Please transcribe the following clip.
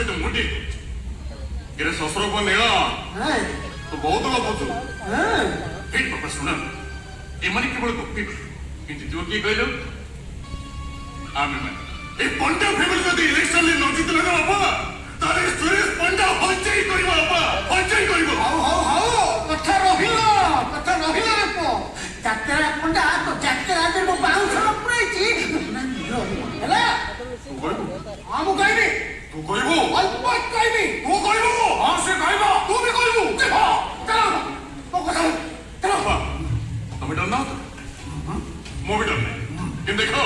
सहित मुंडी किरे ससुर को नेला तो बहुत गपुचु हेट बाबा सुन एमाने केवल गप्पी किंतु जो की कहलो आमे माने ए पंडा फैमिली जदी इलेक्शन ले न जितले ना बाबा तारे सुरेश पंडा हंचई करबो बाबा हंचई करबो हाउ कथा रहिला रे पो जात्रा पंडा तो जात्रा दे मो बाउंस पुराइची ହେଲା तू कहबो हम कहबी तू कहबो अल्प कहबी तू कहबो हां से कहबो तू भी कहबू देखो चलो तो कथा चलो हमें डरना मो भी डरना किन देखो